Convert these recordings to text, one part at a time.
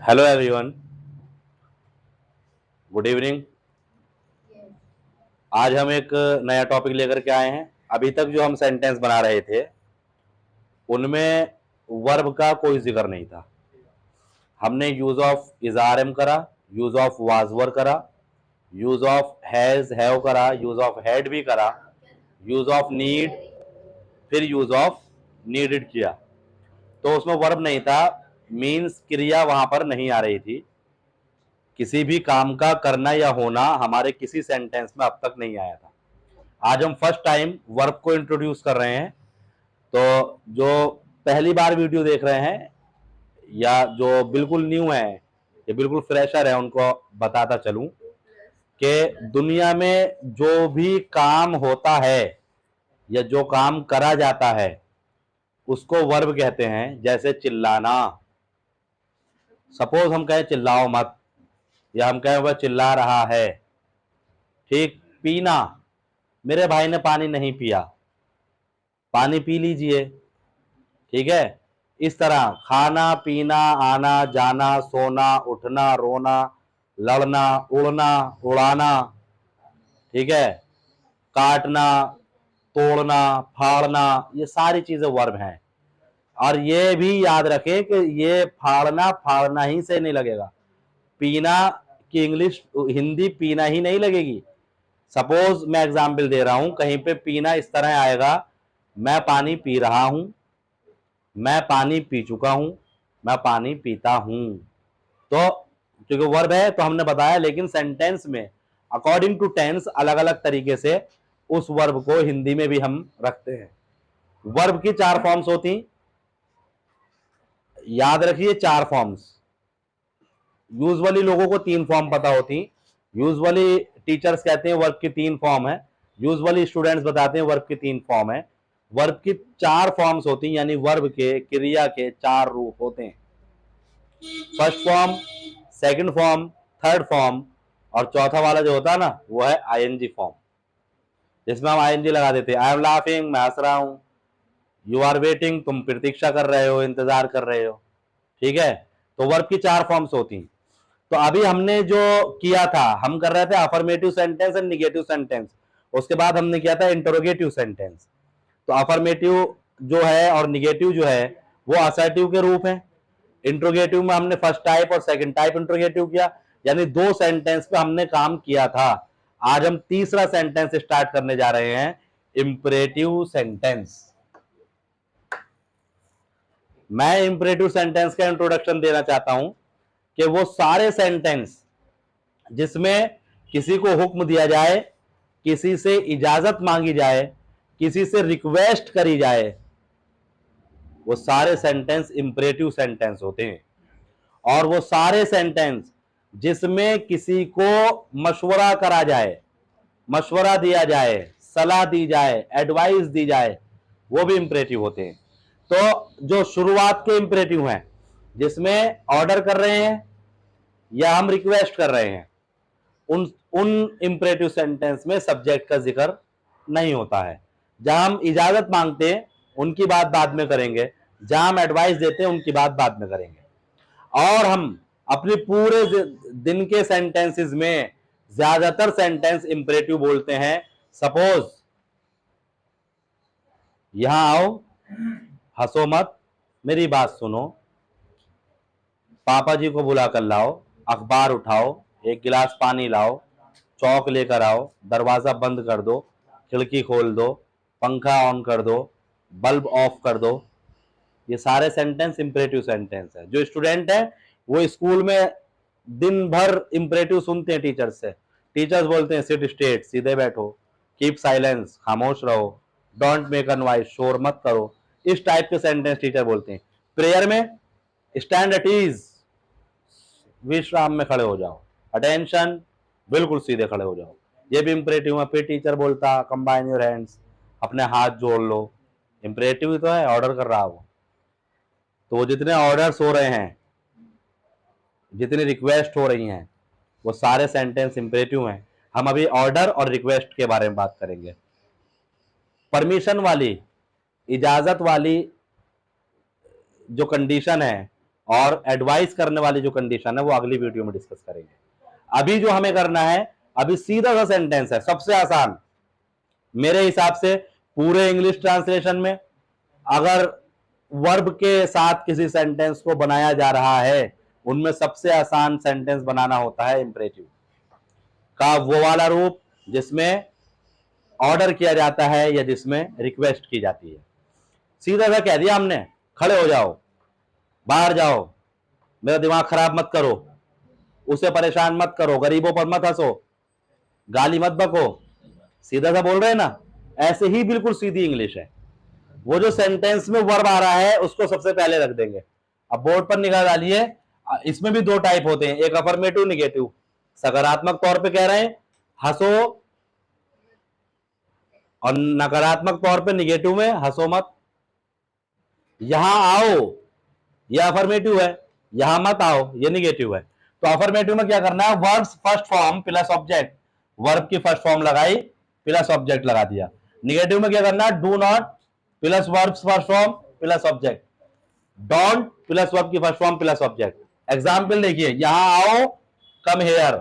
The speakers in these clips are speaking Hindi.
Hello everyone, good evening. आज हम एक नया टॉपिक लेकर के आए हैं। अभी तक जो हम सेंटेंस बना रहे थे उनमें वर्ब का कोई जिक्र नहीं था। हमने use of is are am करा, यूज ऑफ वाज वर करा, यूज ऑफ हैज हैव करा, यूज ऑफ हैड भी करा, यूज ऑफ नीड, फिर यूज ऑफ नीडेड किया। तो उसमें वर्ब नहीं था, मीन्स क्रिया वहां पर नहीं आ रही थी। किसी भी काम का करना या होना हमारे किसी सेंटेंस में अब तक नहीं आया था। आज हम फर्स्ट टाइम वर्ब को इंट्रोड्यूस कर रहे हैं। तो जो पहली बार वीडियो देख रहे हैं या जो बिल्कुल न्यू है या बिल्कुल फ्रेशर है, उनको बताता चलूं कि दुनिया में जो भी काम होता है या जो काम करा जाता है उसको वर्ब कहते हैं। जैसे चिल्लाना, सपोज हम कहें चिल्लाओ मत, या हम कहें वह चिल्ला रहा है। ठीक। पीना, मेरे भाई ने पानी नहीं पिया, पानी पी लीजिए। ठीक है। इस तरह खाना पीना, आना जाना, सोना उठना, रोना, लड़ना, उड़ना, उड़ाना। ठीक है। काटना, तोड़ना, फाड़ना, ये सारी चीजें वर्ब हैं। और ये भी याद रखें कि ये फाड़ना फाड़ना ही से नहीं लगेगा। पीना की इंग्लिश हिंदी पीना ही नहीं लगेगी। सपोज मैं एग्जाम्पल दे रहा हूं, कहीं पे पीना इस तरह आएगा, मैं पानी पी रहा हूं, मैं पानी पी चुका हूं, मैं पानी पीता हूं। तो क्योंकि वर्ब है तो हमने बताया, लेकिन सेंटेंस में अकॉर्डिंग टू टेंस अलग अलग तरीके से उस वर्ब को हिंदी में भी हम रखते हैं। वर्ब की 4 फॉर्म्स होती, याद रखिए 4 फॉर्म्स। यूजुअली लोगों को 3 फॉर्म पता होती। यूजुअली टीचर्स कहते हैं वर्ब की 3 फॉर्म है, यूजुअली स्टूडेंट्स बताते हैं वर्ब की 3 फॉर्म है। वर्ब की 4 फॉर्म्स होती, यानी वर्ब के क्रिया के 4 रूप होते हैं। First form, second form, third form, और चौथा वाला जो होता है ना वो है आईएनजी फॉर्म, जिसमें हम आईएनजी लगा देते हैं। आई एम लाफिंग, मैं हंस रहा हूं। यू आर वेटिंग, तुम प्रतीक्षा कर रहे हो, इंतजार कर रहे हो। ठीक है। तो वर्ब की 4 फॉर्म्स होती। तो अभी हमने जो किया था, हम कर रहे थे affirmative sentence and negative sentence. उसके बाद हमने किया था इंटरोगेटिव सेंटेंस। तो अफर्मेटिव जो है और निगेटिव जो है वो असर्टिव के रूप है। इंट्रोगेटिव में हमने फर्स्ट टाइप और सेकंड टाइप इंट्रोगेटिव किया, यानी 2 सेंटेंस पे हमने काम किया था। आज हम तीसरा सेंटेंस स्टार्ट करने जा रहे हैं, इंपरेटिव सेंटेंस। मैं इंपरेटिव सेंटेंस का इंट्रोडक्शन देना चाहता हूं कि वो सारे सेंटेंस जिसमें किसी को हुक्म दिया जाए, किसी से इजाजत मांगी जाए, किसी से रिक्वेस्ट करी जाए, वो सारे सेंटेंस इंपरेटिव सेंटेंस होते हैं। और वो सारे सेंटेंस जिसमें किसी को मशवरा करा जाए, मशवरा दिया जाए, सलाह दी जाए, एडवाइस दी जाए, वो भी इंपरेटिव होते हैं। तो जो शुरुआत के इंपरेटिव हैं, जिसमें ऑर्डर कर रहे हैं या हम रिक्वेस्ट कर रहे हैं, उन उन इंपरेटिव सेंटेंस में सब्जेक्ट का जिक्र नहीं होता है। जहां हम इजाजत मांगते हैं उनकी बात बाद में करेंगे, जहां हम एडवाइस देते हैं उनकी बात बाद में करेंगे। और हम अपने पूरे दिन के सेंटेंसेस में ज्यादातर सेंटेंस इंपरेटिव बोलते हैं। सपोज, यहां आओ, हंसो मत, मेरी बात सुनो, पापा जी को बुला कर लाओ, अखबार उठाओ, एक गिलास पानी लाओ, चौक लेकर आओ, दरवाजा बंद कर दो, खिड़की खोल दो, पंखा ऑन कर दो, बल्ब ऑफ कर दो। ये सारे सेंटेंस इंपरेटिव सेंटेंस है। जो स्टूडेंट है वो स्कूल में दिन भर इंपरेटिव सुनते हैं टीचर्स से। टीचर्स बोलते हैं सिट स्ट्रेट, सीधे बैठो, कीप साइलेंस, खामोश रहो, डोंट मेक अ नॉइज, शोर मत करो। इस टाइप के सेंटेंस टीचर बोलते हैं। प्रेयर में स्टैंड एट ईज, विश्राम में खड़े हो जाओ, अटेंशन, बिल्कुल सीधे खड़े हो जाओ, ये भी इंपरेटिव है। फिर टीचर बोलता कंबाइन योर हैंड्स, अपने हाथ जोड़ लो, इंपरेटिव ही तो है, ऑर्डर कर रहा वो। तो वो जितने ऑर्डर्स हो रहे हैं, जितनी रिक्वेस्ट हो रही हैं, वो सारे सेंटेंस इंपरेटिव हैं। हम अभी ऑर्डर और रिक्वेस्ट के बारे में बात करेंगे। परमिशन वाली, इजाजत वाली जो कंडीशन है और एडवाइस करने वाली जो कंडीशन है वो अगली वीडियो में डिस्कस करेंगे। अभी जो हमें करना है, अभी सीधा सा सेंटेंस है, सबसे आसान मेरे हिसाब से पूरे इंग्लिश ट्रांसलेशन में। अगर वर्ब के साथ किसी सेंटेंस को बनाया जा रहा है, उनमें सबसे आसान सेंटेंस बनाना होता है इंपरेटिव का वो वाला रूप जिसमें ऑर्डर किया जाता है या जिसमें रिक्वेस्ट की जाती है। सीधा सा कह दिया हमने, खड़े हो जाओ, बाहर जाओ, मेरा दिमाग खराब मत करो, उसे परेशान मत करो, गरीबों पर मत हंसो, गाली मत बको, सीधा सा बोल रहे हैं ना, ऐसे ही बिल्कुल सीधी इंग्लिश है। वो जो सेंटेंस में वर्ब आ रहा है उसको सबसे पहले रख देंगे। अब बोर्ड पर निगाह डालिए, इसमें भी दो टाइप होते हैं, एक अफर्मेटिव, निगेटिव। सकारात्मक तौर पे कह रहे हैं हंसो, और नकारात्मक तौर पे निगेटिव में हंसो मत। यहां आओ ये अफर्मेटिव है, यहां मत आओ ये निगेटिव है। तो अफर्मेटिव में क्या करना है, verb first form plus object, verb की फर्स्ट फॉर्म लगाई प्लस ऑब्जेक्ट लगा दिया। निगेटिव में क्या करना है, do not plus verb first form plus object, don't plus verb की first form plus object. Example देखिए, यहां आओ, कम हेयर।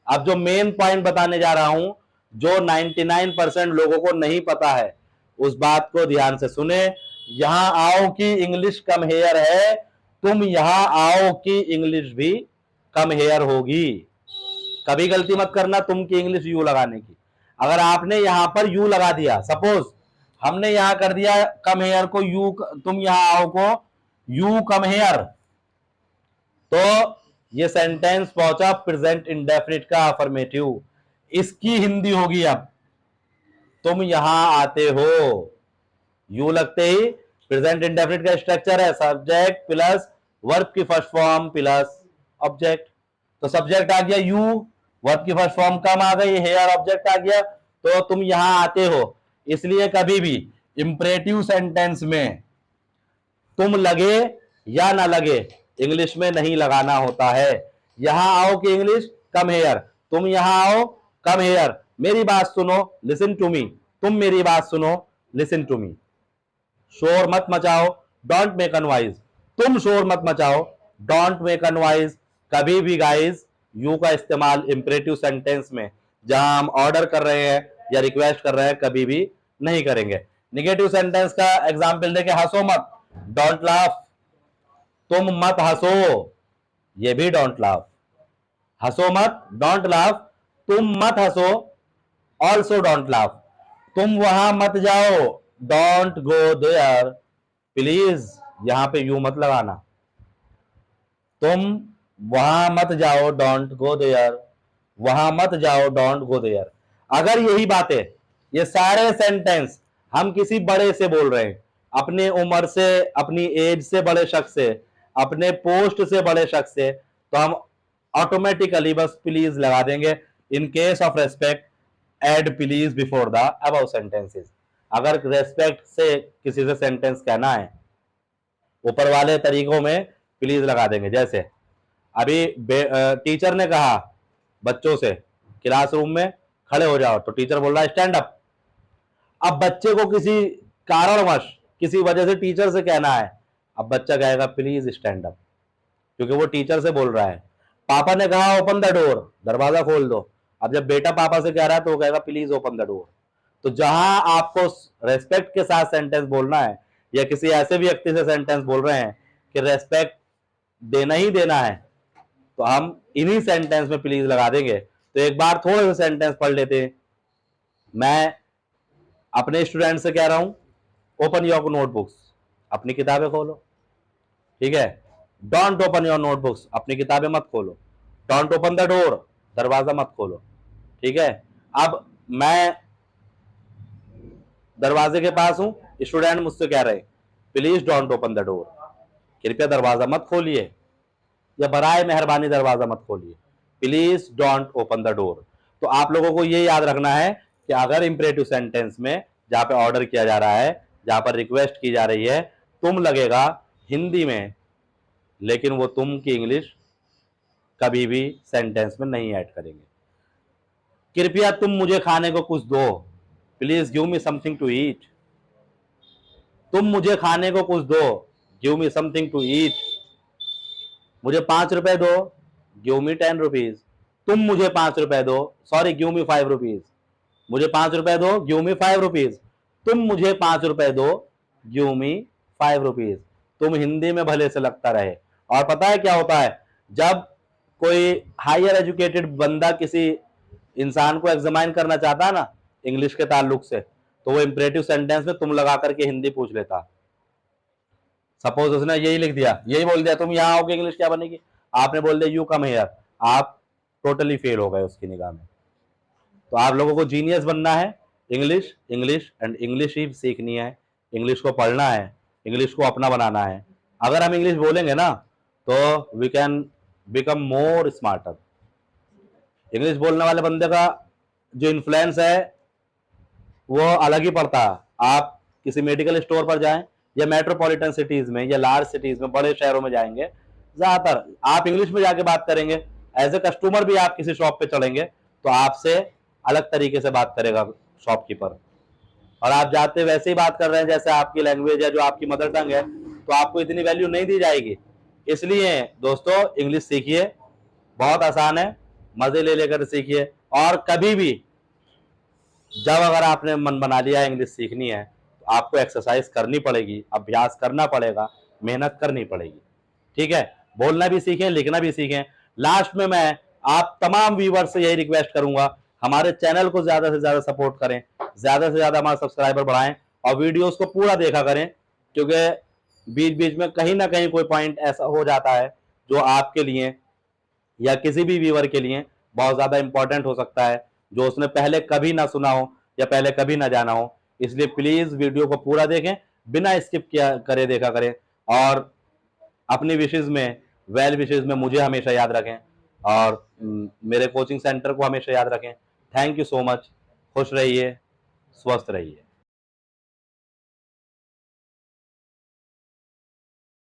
अब जो मेन पॉइंट बताने जा रहा हूं, जो 99% लोगों को नहीं पता है, उस बात को ध्यान से सुने। यहां आओ की इंग्लिश कम हेयर है, तुम यहां आओ की इंग्लिश भी कम हेयर होगी। कभी गलती मत करना तुम की इंग्लिश यू लगाने की। अगर आपने यहां पर यू लगा दिया, सपोज हमने यहां कर दिया कम हेयर को यू, तुम यहां आओ को यू कम हेयर, तो ये सेंटेंस पहुंचा प्रेजेंट इंडेफिनिट का अफर्मेटिव। इसकी हिंदी होगी अब, तुम यहां आते हो, यू लगते ही प्रेजेंट इंडेफिनिट का स्ट्रक्चर है सब्जेक्ट प्लस वर्ब की फर्स्ट फॉर्म प्लस ऑब्जेक्ट। तो सब्जेक्ट आ गया यू, वर्ब की फर्स्ट फॉर्म कम आ गई, हेयर ऑब्जेक्ट आ गया, तो तुम यहां आते हो। इसलिए कभी भी इंपरेटिव सेंटेंस में तुम लगे या ना लगे इंग्लिश में नहीं लगाना होता है। यहां आओ कि इंग्लिश कम हेयर, तुम यहां आओ कम हेयर, मेरी बात सुनो, लिसन टू मी, तुम मेरी बात सुनो, लिसन टू मी। शोर मत मचाओ, डोंट मेक अ नॉइज, तुम शोर मत मचाओ, डोंट मेक अ नॉइज। कभी भी गाइस यू का इस्तेमाल इंपरेटिव सेंटेंस में, जहां हम ऑर्डर कर रहे हैं या रिक्वेस्ट कर रहे हैं, कभी भी नहीं करेंगे। निगेटिव सेंटेंस का एग्जांपल देके, हंसो मत, डोंट लाफ, तुम मत हंसो, ये भी डोंट लाफ। हंसो मत, डोंट लाफ, तुम मत हंसो, ऑल्सो डोंट लाफ। तुम वहां मत जाओ, डोंट गो देयर, प्लीज यहां पे यू मत लगाना। तुम वहां मत जाओ, डोंट गो देयर, वहां मत जाओ, डोंट गो देयर। अगर यही बातें, ये सारे सेंटेंस हम किसी बड़े से बोल रहे हैं, अपने उम्र से, अपनी एज से बड़े शख्स से, अपने पोस्ट से बड़े शख्स से, तो हम ऑटोमेटिकली बस प्लीज लगा देंगे। In case of respect add please before the above sentences. अगर रेस्पेक्ट से किसी से सेंटेंस कहना है, ऊपर वाले तरीकों में प्लीज लगा देंगे। जैसे अभी टीचर ने कहा बच्चों से क्लासरूम में खड़े हो जाओ, तो टीचर बोल रहा है स्टैंड अप। अब बच्चे को किसी कारणवश, किसी वजह से टीचर से कहना है, अब बच्चा कहेगा प्लीज स्टैंड अप, क्योंकि वो टीचर से बोल रहा है। पापा ने कहा ओपन द डोर, दरवाजा खोल दो, अब जब बेटा पापा से कह रहा है तो वो कहेगा प्लीज ओपन द डोर। तो जहां आपको रेस्पेक्ट के साथ सेंटेंस बोलना है, या किसी ऐसे व्यक्ति से सेंटेंस बोल रहे हैं कि रेस्पेक्ट देना ही देना है, तो हम इन्हीं सेंटेंस में प्लीज लगा देंगे। तो एक बार थोड़े से सेंटेंस पढ़ लेते हैं। मैं अपने स्टूडेंट से कह रहा हूं ओपन योर नोटबुक्स, अपनी किताबें खोलो, ठीक है। डोंट ओपन योर नोटबुक्स, अपनी किताबें मत खोलो। डोंट ओपन द डोर, दरवाजा मत खोलो, ठीक है। अब मैं दरवाजे के पास हूं, स्टूडेंट मुझसे कह रहे please don't open the door, कृपया दरवाजा मत खोलिए, या बराए मेहरबानी दरवाजा मत खोलिए, please don't open the door. तो आप लोगों को ये याद रखना है कि अगर इंपरेटिव सेंटेंस में जहां पे ऑर्डर किया जा रहा है, जहां पर रिक्वेस्ट की जा रही है, तुम लगेगा हिंदी में, लेकिन वो तुम की इंग्लिश कभी भी सेंटेंस में नहीं ऐड करेंगे। कृपया तुम मुझे खाने को कुछ दो, please give me something to eat, तुम मुझे खाने को कुछ दो, give me something to eat. मुझे 5 रुपए दो, गिव मी 10 रुपीज। तुम मुझे 5 रुपए दो, सॉरी गिव मी 5 रुपीज। मुझे 5 रुपए दो, गिव मी 5 रुपीज। तुम मुझे 5 रुपए दो, गिव मी 5 रुपीज। तुम हिंदी में भले से लगता रहे। और पता है क्या होता है, जब कोई हायर एजुकेटेड बंदा किसी इंसान को एग्जामाइन करना चाहता है ना इंग्लिश के ताल्लुक से, तो वो इंपरेटिव सेंटेंस में तुम लगा करके हिंदी पूछ लेता। सपोज उसने यही लिख दिया, यही बोल दिया, तुम यहां आओगे इंग्लिश क्या बनेगी, आपने बोल दिया यू कम हियर, आप टोटली फेल हो गए उसकी निगाह में। तो आप लोगों को जीनियस बनना है, इंग्लिश इंग्लिश एंड इंग्लिश ही सीखनी है, इंग्लिश को पढ़ना है, इंग्लिश को अपना बनाना है। अगर हम इंग्लिश बोलेंगे ना तो we can become more smarter. English बोलने वाले बंदे का जो इन्फ्लुएंस है वो अलग ही पड़ता है। आप किसी मेडिकल स्टोर पर जाएं या मेट्रोपॉलिटन सिटीज में या लार्ज सिटीज में, बड़े शहरों में जाएंगे, ज्यादातर आप इंग्लिश में जाके बात करेंगे। एज ए कस्टमर भी आप किसी शॉप पे चलेंगे तो आपसे अलग तरीके से बात करेगा शॉपकीपर, और आप जाते वैसे ही बात कर रहे हैं जैसे आपकी लैंग्वेज है, जो आपकी मदर टंग है, तो आपको इतनी वैल्यू नहीं दी जाएगी। इसलिए दोस्तों इंग्लिश सीखिए, बहुत आसान है, मजे ले लेकर सीखिए। और कभी भी जब अगर आपने मन बना लिया इंग्लिश सीखनी है तो आपको एक्सरसाइज करनी पड़ेगी, अभ्यास करना पड़ेगा, मेहनत करनी पड़ेगी। ठीक है, बोलना भी सीखें, लिखना भी सीखें। लास्ट में मैं आप तमाम व्यूअर्स से यही रिक्वेस्ट करूंगा, हमारे चैनल को ज्यादा से ज्यादा सपोर्ट करें, ज्यादा से ज्यादा हमारे सब्सक्राइबर बढ़ाएं और वीडियोस को पूरा देखा करें, क्योंकि बीच बीच में कहीं ना कहीं कोई पॉइंट ऐसा हो जाता है जो आपके लिए या किसी भी व्यूअर के लिए बहुत ज्यादा इंपॉर्टेंट हो सकता है, जो उसने पहले कभी ना सुना हो या पहले कभी ना जाना हो। इसलिए प्लीज वीडियो को पूरा देखें, बिना स्किप किया करे देखा करें, और अपनी विशेष में, वेल विशेष में मुझे हमेशा याद रखें, और मेरे कोचिंग सेंटर को हमेशा याद रखें। Thank you so much. खुश रहिए, स्वस्थ रहिए।